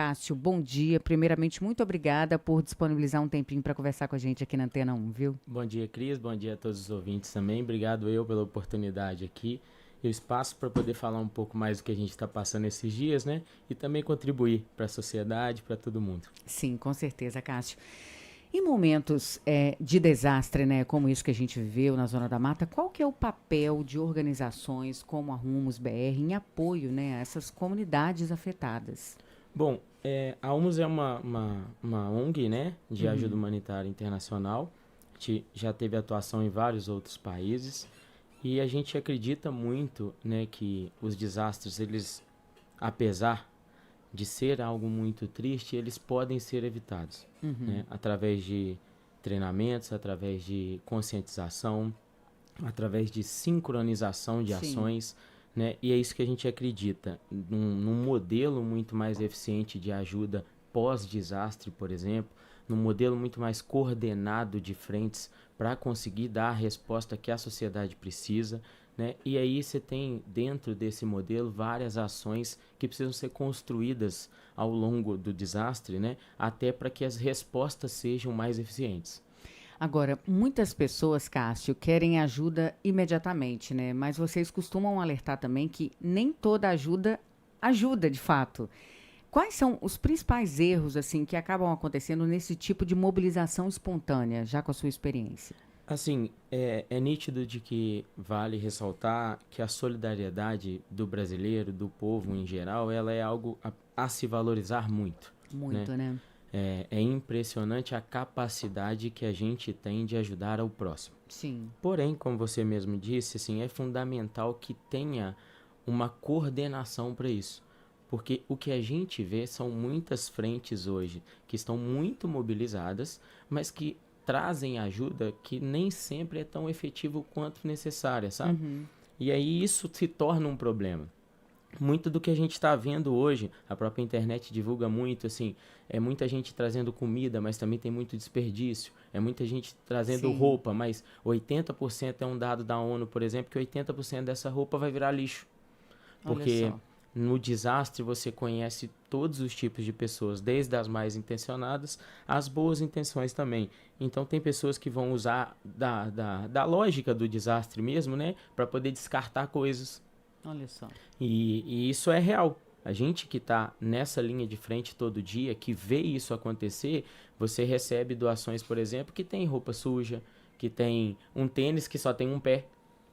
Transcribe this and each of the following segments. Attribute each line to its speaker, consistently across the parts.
Speaker 1: Cássio, bom dia. Primeiramente, muito obrigada por disponibilizar um tempinho para conversar com a gente aqui na Antena 1, viu?
Speaker 2: Bom dia, Cris. Bom dia a todos os ouvintes também. Obrigado eu pela oportunidade aqui e o espaço para poder falar um pouco mais do que a gente está passando esses dias, né? E também contribuir para a sociedade, para todo mundo.
Speaker 1: Sim, com certeza, Cássio. Em momentos de desastre, né, como isso que a gente viveu na Zona da Mata, qual que é o papel de organizações como a Rumos BR em apoio, né, a essas comunidades afetadas?
Speaker 2: Bom, a UMOS é uma ONG, né, de ajuda
Speaker 1: Uhum.
Speaker 2: humanitária internacional. A gente já teve atuação em vários outros países e a gente acredita muito, né, que os desastres, eles, apesar de ser algo muito triste, eles podem ser evitados, né? Através de treinamentos, através de conscientização, através de sincronização de
Speaker 1: Sim.
Speaker 2: ações, né? E é isso que a gente acredita, num modelo muito mais eficiente de ajuda pós-desastre, por exemplo, num modelo muito mais coordenado de frentes para conseguir dar a resposta que a sociedade precisa, né? E aí você tem dentro desse modelo várias ações que precisam ser construídas ao longo do desastre, né? Até para que as respostas sejam mais eficientes.
Speaker 1: Agora, muitas pessoas, Cássio, querem ajuda imediatamente, né? Mas vocês costumam alertar também que nem toda ajuda ajuda de fato. Quais são os principais erros assim que acabam acontecendo nesse tipo de mobilização espontânea, já com a sua experiência?
Speaker 2: Assim, é nítido de que vale ressaltar que a solidariedade do brasileiro, do povo em geral, ela é algo a se valorizar muito, né?
Speaker 1: Muito, né?
Speaker 2: É impressionante a capacidade que a gente tem de ajudar ao próximo.
Speaker 1: Sim.
Speaker 2: Porém, como você mesmo disse, assim, é fundamental que tenha uma coordenação para isso. Porque o que a gente vê são muitas frentes hoje que estão muito mobilizadas, mas que trazem ajuda que nem sempre é tão efetivo quanto necessária, sabe? E aí isso se torna um problema. Muito do que a gente está vendo hoje, a própria internet divulga muito, assim, é muita gente trazendo comida, mas também tem muito desperdício. É muita gente trazendo
Speaker 1: Sim.
Speaker 2: roupa, mas 80% é um dado da ONU, por exemplo, que 80% dessa roupa vai virar lixo.
Speaker 1: Olha
Speaker 2: Porque
Speaker 1: só.
Speaker 2: no desastre você conhece todos os tipos de pessoas, desde as mais intencionadas às boas intenções também. Então tem pessoas que vão usar da lógica do desastre mesmo, né? Para poder descartar coisas.
Speaker 1: Olha só.
Speaker 2: E isso é real. A gente que está nessa linha de frente todo dia, que vê isso acontecer, você recebe doações, por exemplo, que tem roupa suja, que tem um tênis que só tem um pé,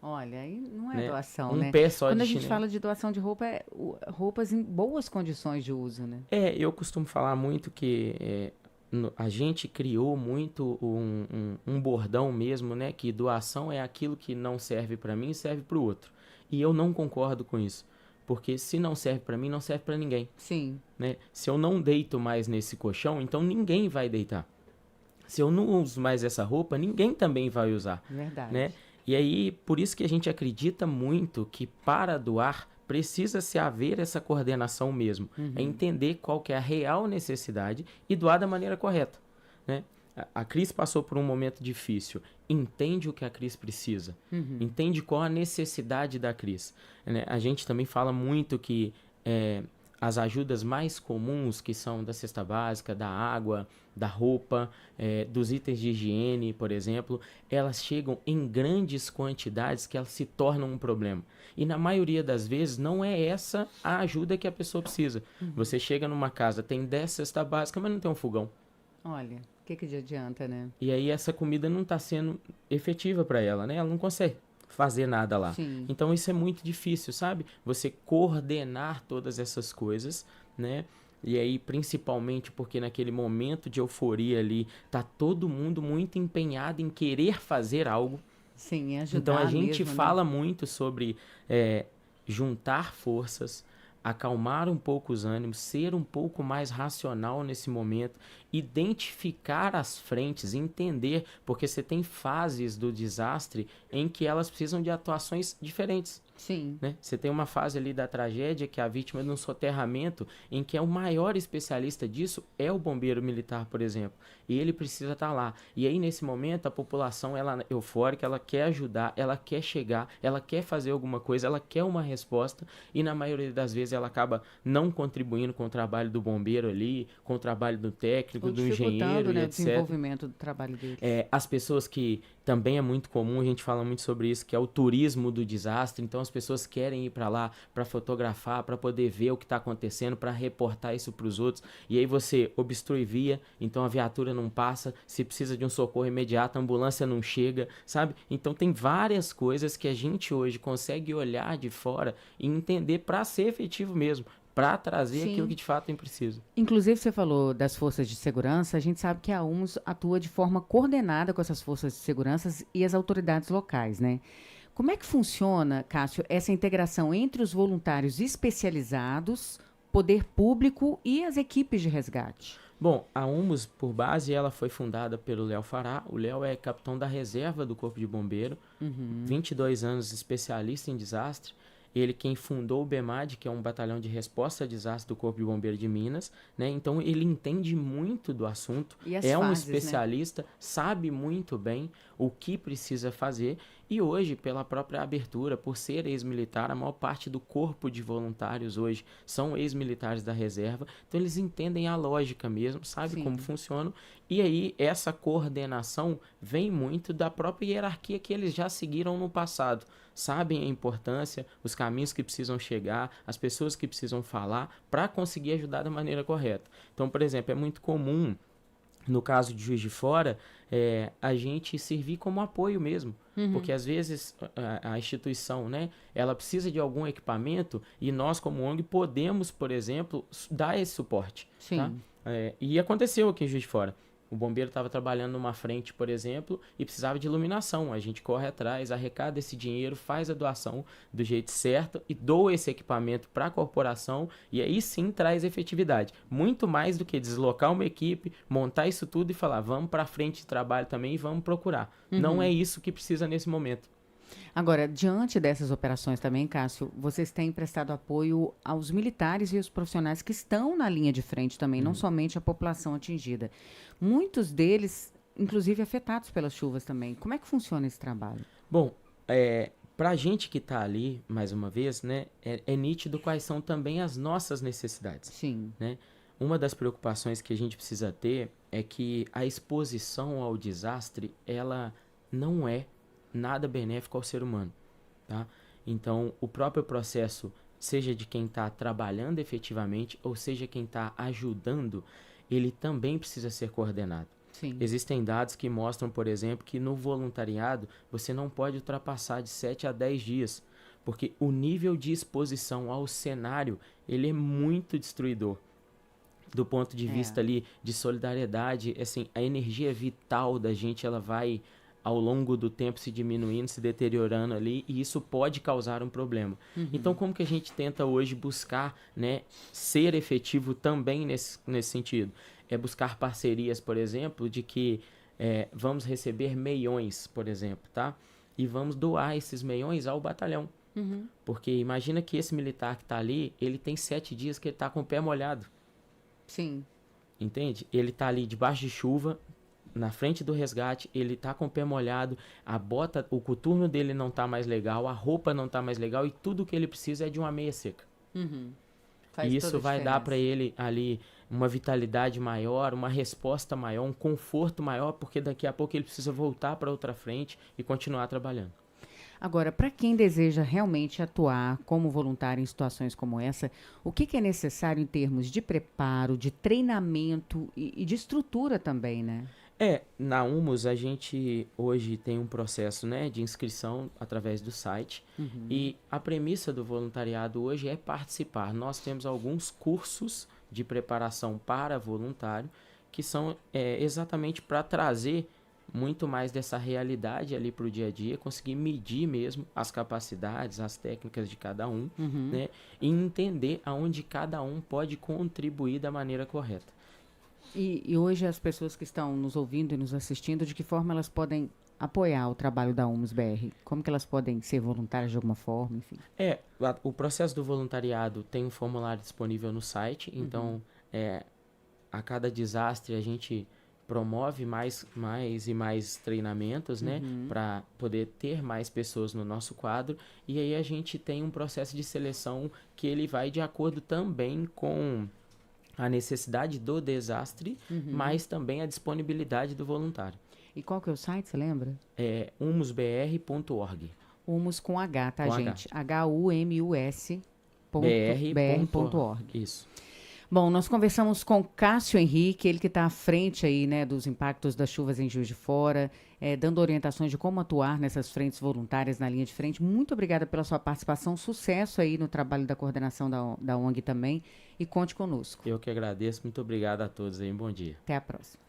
Speaker 1: Olha, aí não é
Speaker 2: né?
Speaker 1: doação,
Speaker 2: Um
Speaker 1: né?
Speaker 2: pé só
Speaker 1: Quando
Speaker 2: de
Speaker 1: a gente
Speaker 2: chinelo.
Speaker 1: fala de doação de roupa, é roupas em boas condições de uso, né?
Speaker 2: Eu costumo falar muito que a gente criou muito um bordão mesmo, né? Que doação é aquilo que não serve para mim, serve para o outro. E eu não concordo com isso. Porque se não serve para mim, não serve para ninguém.
Speaker 1: Sim,
Speaker 2: Né? Se eu não deito mais nesse colchão, então ninguém vai deitar. Se eu não uso mais essa roupa, ninguém também vai usar, né?
Speaker 1: verdade.
Speaker 2: E aí, por isso que a gente acredita muito que para doar precisa se haver essa coordenação mesmo, é entender qual que é a real necessidade e doar da maneira correta, né? A Cris passou por um momento difícil, entende o que a Cris precisa, entende qual a necessidade da Cris, né? A gente também fala muito que as ajudas mais comuns, que são da cesta básica, da água, da roupa, dos itens de higiene, por exemplo, elas chegam em grandes quantidades que elas se tornam um problema. E na maioria das vezes não é essa a ajuda que a pessoa precisa. Você chega numa casa, tem 10 cesta básica, mas não tem um fogão.
Speaker 1: Olha, o que que adianta, né?
Speaker 2: E aí essa comida não está sendo efetiva para ela, né? Ela não consegue fazer nada lá.
Speaker 1: Sim.
Speaker 2: Então isso é muito difícil, sabe? Você coordenar todas essas coisas, né? E aí, principalmente porque naquele momento de euforia ali, tá todo mundo muito empenhado em querer fazer algo.
Speaker 1: Sim,
Speaker 2: Então a
Speaker 1: ajudar
Speaker 2: gente
Speaker 1: mesmo, né?
Speaker 2: fala muito sobre juntar forças, acalmar um pouco os ânimos, ser um pouco mais racional nesse momento, identificar as frentes, entender, porque você tem fases do desastre em que elas precisam de atuações diferentes.
Speaker 1: Sim.
Speaker 2: Né? Você tem uma fase ali da tragédia que é a vítima de um soterramento em que é o maior especialista disso é o bombeiro militar, por exemplo. E ele precisa estar lá. E aí, nesse momento, a população ela é eufórica, ela quer ajudar, ela quer chegar, ela quer fazer alguma coisa, ela quer uma resposta e, na maioria das vezes, ela acaba não contribuindo com o trabalho do bombeiro ali, com o trabalho do técnico,
Speaker 1: Ou
Speaker 2: do engenheiro,
Speaker 1: dificultando,
Speaker 2: e
Speaker 1: né, o
Speaker 2: etc.
Speaker 1: desenvolvimento do trabalho deles.
Speaker 2: As pessoas que também é muito comum, a gente fala muito sobre isso, que é o turismo do desastre. Então as pessoas querem ir para lá para fotografar, para poder ver o que está acontecendo, para reportar isso para os outros. E aí você obstrui via, então a viatura não passa, se precisa de um socorro imediato, a ambulância não chega, sabe? Então tem várias coisas que a gente hoje consegue olhar de fora e entender para ser efetivo mesmo, para trazer
Speaker 1: Sim.
Speaker 2: aquilo que de fato tem preciso.
Speaker 1: Inclusive, você falou das forças de segurança. A gente sabe que a UMS atua de forma coordenada com essas forças de segurança e as autoridades locais, né? Como é que funciona, Cássio, essa integração entre os voluntários especializados, poder público e as equipes de resgate?
Speaker 2: Bom, a UMUS, por base, ela foi fundada pelo Léo Fará. O Léo é capitão da reserva do Corpo de Bombeiro, 22 anos especialista em desastre. Ele quem fundou o BEMAD, que é um batalhão de resposta a desastre do Corpo de Bombeiro de Minas, né? Então ele entende muito do assunto,
Speaker 1: E as
Speaker 2: é um
Speaker 1: fases, né?
Speaker 2: especialista, sabe muito bem o que precisa fazer. E hoje, pela própria abertura, por ser ex-militar, a maior parte do corpo de voluntários hoje são ex-militares da reserva. Então eles entendem a lógica mesmo, sabem
Speaker 1: Sim.
Speaker 2: como funciona. E aí essa coordenação vem muito da própria hierarquia que eles já seguiram no passado. Sabem a importância, os caminhos que precisam chegar, as pessoas que precisam falar para conseguir ajudar da maneira correta. Então, por exemplo, é muito comum, no caso de Juiz de Fora, a gente servir como apoio mesmo. Porque às vezes a instituição, né, ela precisa de algum equipamento e nós, como ONG, podemos, por exemplo, dar esse suporte.
Speaker 1: Sim.
Speaker 2: Tá? E aconteceu aqui em Juiz de Fora. O bombeiro estava trabalhando numa frente, por exemplo, e precisava de iluminação. A gente corre atrás, arrecada esse dinheiro, faz a doação do jeito certo e doa esse equipamento para a corporação e aí sim traz efetividade. Muito mais do que deslocar uma equipe, montar isso tudo e falar, vamos para a frente de trabalho também e vamos procurar. Não é isso que precisa nesse momento.
Speaker 1: Agora, diante dessas operações também, Cássio, vocês têm prestado apoio aos militares e aos profissionais que estão na linha de frente também, não somente a população atingida. Muitos deles, inclusive, afetados pelas chuvas também. Como é que funciona esse trabalho?
Speaker 2: Bom, para a gente que está ali, mais uma vez, né, é nítido quais são também as nossas necessidades.
Speaker 1: Sim.
Speaker 2: Né? Uma das preocupações que a gente precisa ter é que a exposição ao desastre, ela não é nada benéfico ao ser humano. Tá? Então, o próprio processo, seja de quem está trabalhando efetivamente, ou seja quem está ajudando, ele também precisa ser coordenado.
Speaker 1: Sim.
Speaker 2: Existem dados que mostram, por exemplo, que no voluntariado você não pode ultrapassar de 7 a 10 dias, porque o nível de exposição ao cenário, ele é muito destruidor. Do ponto de vista ali de solidariedade, assim, a energia vital da gente, ela vai ao longo do tempo se diminuindo, se deteriorando ali, e isso pode causar um problema. Então, como que a gente tenta hoje buscar, né, ser efetivo também nesse sentido? É buscar parcerias, por exemplo, de que vamos receber meiões, por exemplo, tá? E vamos doar esses meiões ao batalhão. Porque imagina que esse militar que está ali, ele tem 7 dias que ele está com o pé molhado.
Speaker 1: Sim.
Speaker 2: Entende? Ele está ali debaixo de chuva, na frente do resgate, ele tá com o pé molhado, a bota, o coturno dele não tá mais legal, a roupa não tá mais legal e tudo que ele precisa é de uma meia seca.
Speaker 1: Faz
Speaker 2: E isso
Speaker 1: toda a
Speaker 2: vai dar
Speaker 1: diferença.
Speaker 2: para ele ali uma vitalidade maior, uma resposta maior, um conforto maior, porque daqui a pouco ele precisa voltar para outra frente e continuar trabalhando.
Speaker 1: Agora, para quem deseja realmente atuar como voluntário em situações como essa, o que é necessário em termos de preparo, de treinamento e de estrutura também, né?
Speaker 2: Na Humus a gente hoje tem um processo, né, de inscrição através do site e a premissa do voluntariado hoje é participar. Nós temos alguns cursos de preparação para voluntário que são exatamente para trazer muito mais dessa realidade ali para o dia a dia, conseguir medir mesmo as capacidades, as técnicas de cada um, né, e entender aonde cada um pode contribuir da maneira correta.
Speaker 1: E hoje as pessoas que estão nos ouvindo e nos assistindo, de que forma elas podem apoiar o trabalho da Humus BR? Como que elas podem ser voluntárias de alguma forma, enfim?
Speaker 2: O processo do voluntariado tem um formulário disponível no site, então a cada desastre a gente promove mais e mais treinamentos, né, para poder ter mais pessoas no nosso quadro, e aí a gente tem um processo de seleção que ele vai de acordo também com a necessidade do desastre, mas também a disponibilidade do voluntário.
Speaker 1: E qual que é o site, você lembra?
Speaker 2: É humusbr.org.
Speaker 1: Humus com H, tá,
Speaker 2: Com
Speaker 1: gente? Humus
Speaker 2: br.org.
Speaker 1: br.org.
Speaker 2: Isso.
Speaker 1: Bom, nós conversamos com Cássio Henrique, ele que está à frente aí, né, dos impactos das chuvas em Juiz de Fora, dando orientações de como atuar nessas frentes voluntárias na linha de frente. Muito obrigada pela sua participação, sucesso aí no trabalho da coordenação da ONG também, e conte conosco.
Speaker 2: Eu que agradeço, muito obrigado a todos aí, bom dia.
Speaker 1: Até a próxima.